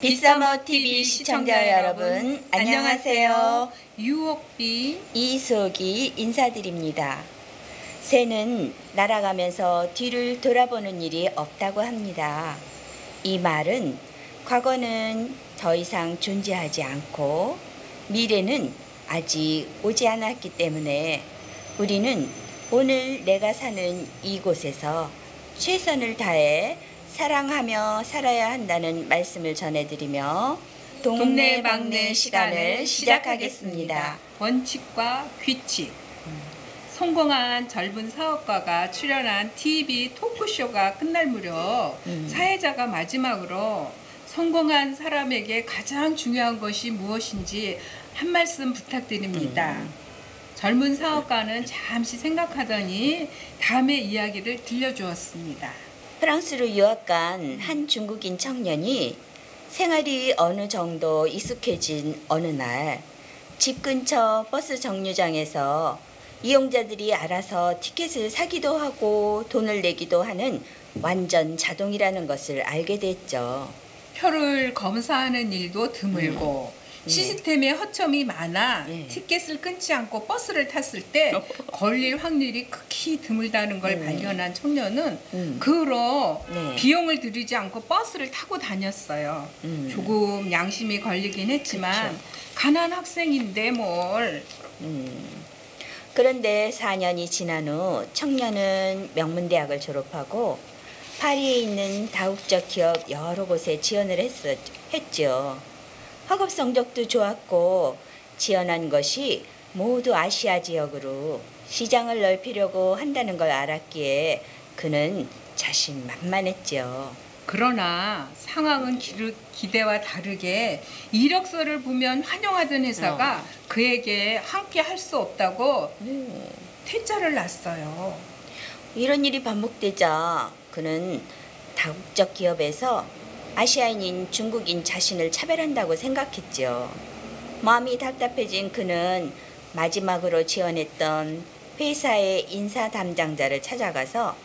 빗사머 TV 시청자 여러분, 안녕하세요. 유옥비, 이수옥이 인사드립니다. 새는 날아가면서 뒤를 돌아보는 일이 없다고 합니다. 이 말은 과거는 더 이상 존재하지 않고 미래는 아직 오지 않았기 때문에 우리는 오늘 내가 사는 이곳에서 최선을 다해 사랑하며 살아야 한다는 말씀을 전해드리며 동네방네 시간을 시작하겠습니다. 원칙과 규칙. 성공한 젊은 사업가가 출연한 TV 토크쇼가 끝날 무렵 사회자가 마지막으로 성공한 사람에게 가장 중요한 것이 무엇인지 한 말씀 부탁드립니다. 젊은 사업가는 잠시 생각하더니 다음의 이야기를 들려주었습니다. 프랑스로 유학 간 한 중국인 청년이 생활이 어느 정도 익숙해진 어느 날 집 근처 버스 정류장에서 이용자들이 알아서 티켓을 사기도 하고 돈을 내기도 하는 완전 자동이라는 것을 알게 됐죠. 표를 검사하는 일도 드물고 시스템에 허점이 많아 티켓을 끊지 않고 버스를 탔을 때 걸릴 확률이 극히 드물다는 걸 발견한 청년은 그 후로 비용을 들이지 않고 버스를 타고 다녔어요. 조금 양심이 걸리긴 했지만 가난한 학생인데 뭘. 그런데 4년이 지난 후 청년은 명문대학을 졸업하고 파리에 있는 다국적 기업 여러 곳에 지원을 했죠. 학업 성적도 좋았고 지원한 것이 모두 아시아 지역으로 시장을 넓히려고 한다는 걸 알았기에 그는 자신만만했죠. 그러나 상황은 기대와 다르게 이력서를 보면 환영하던 회사가 그에게 함께 할 수 없다고 퇴짜를 놨어요. 이런 일이 반복되자 그는 다국적 기업에서 아시아인인 중국인 자신을 차별한다고 생각했죠. 마음이 답답해진 그는 마지막으로 지원했던 회사의 인사 담당자를 찾아가서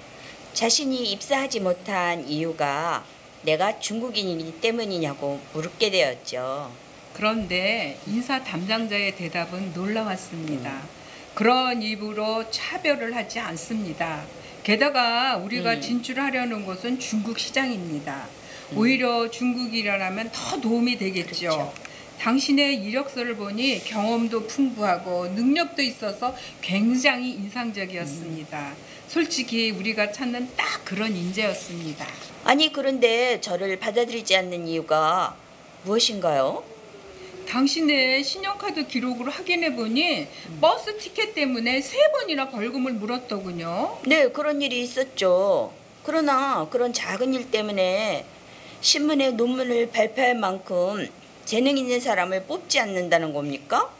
자신이 입사하지 못한 이유가 내가 중국인이기 때문이냐고 물게 되었죠. 그런데 인사 담당자의 대답은 놀라웠습니다. 그런 이유로 차별을 하지 않습니다. 게다가 우리가 진출하려는 곳은 중국 시장입니다. 오히려 중국이라면 더 도움이 되겠죠. 그렇죠. 당신의 이력서를 보니 경험도 풍부하고 능력도 있어서 굉장히 인상적이었습니다. 솔직히 우리가 찾는 딱 그런 인재였습니다. 아니 그런데 저를 받아들이지 않는 이유가 무엇인가요? 당신의 신용카드 기록을 확인해 보니 버스 티켓 때문에 3번이나 벌금을 물었더군요. 네, 그런 일이 있었죠. 그러나 그런 작은 일 때문에 신문에 논문을 발표할 만큼 재능 있는 사람을 뽑지 않는다는 겁니까?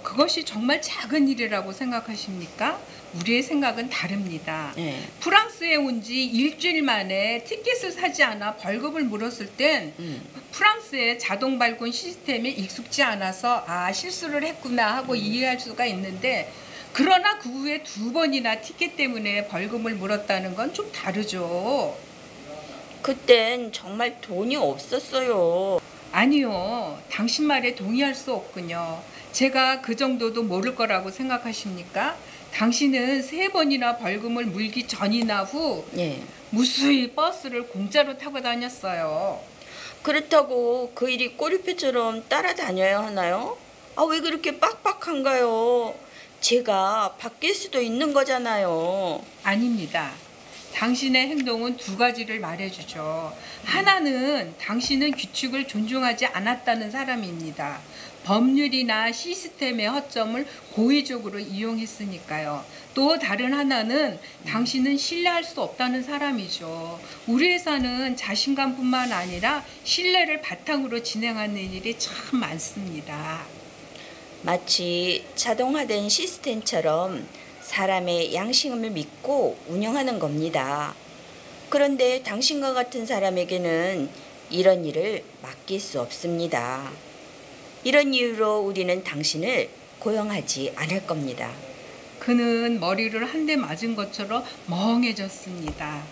그것이 정말 작은 일이라고 생각하십니까? 우리의 생각은 다릅니다. 네. 프랑스에 온 지 일주일 만에 티켓을 사지 않아 벌금을 물었을 땐 프랑스의 자동 발권 시스템에 익숙지 않아서 실수를 했구나 하고 이해할 수가 있는데 그러나 그 후에 2번이나 티켓 때문에 벌금을 물었다는 건 좀 다르죠. 그땐 정말 돈이 없었어요. 아니요. 당신 말에 동의할 수 없군요. 제가 그 정도도 모를 거라고 생각하십니까? 당신은 3번이나 벌금을 물기 전이나 후 무수히 버스를 공짜로 타고 다녔어요. 그렇다고 그 일이 꼬리표처럼 따라다녀야 하나요? 왜 그렇게 빡빡한가요? 제가 바뀔 수도 있는 거잖아요. 아닙니다. 당신의 행동은 2가지를 말해주죠. 하나는 당신은 규칙을 존중하지 않았다는 사람입니다. 법률이나 시스템의 허점을 고의적으로 이용했으니까요. 또 다른 하나는 당신은 신뢰할 수 없다는 사람이죠. 우리 회사는 자신감뿐만 아니라 신뢰를 바탕으로 진행하는 일이 참 많습니다. 마치 자동화된 시스템처럼 사람의 양심을 믿고 운영하는 겁니다. 그런데 당신과 같은 사람에게는 이런 일을 맡길 수 없습니다. 이런 이유로 우리는 당신을 고용하지 않을 겁니다. 그는 머리를 한 대 맞은 것처럼 멍해졌습니다.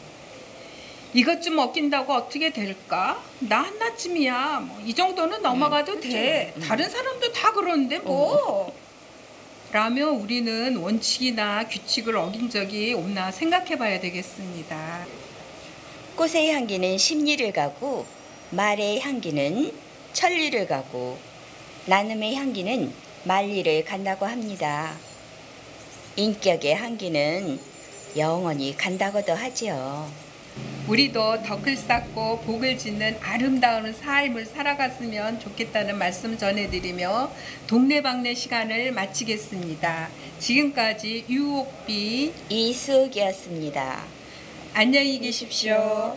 이것 좀 먹긴다고 어떻게 될까? 나 하나쯤이야. 뭐, 이 정도는 넘어가도 돼. 다른 사람도 다 그러는데 뭐. 라며 우리는 원칙이나 규칙을 어긴 적이 없나 생각해 봐야 되겠습니다. 꽃의 향기는 십리를 가고 말의 향기는 천리를 가고 나눔의 향기는 만리를 간다고 합니다. 인격의 향기는 영원히 간다고도 하지요. 우리도 덕을 쌓고 복을 짓는 아름다운 삶을 살아갔으면 좋겠다는 말씀 전해드리며 동네방네 시간을 마치겠습니다. 지금까지 유옥비 이수옥이었습니다. 안녕히 계십시오.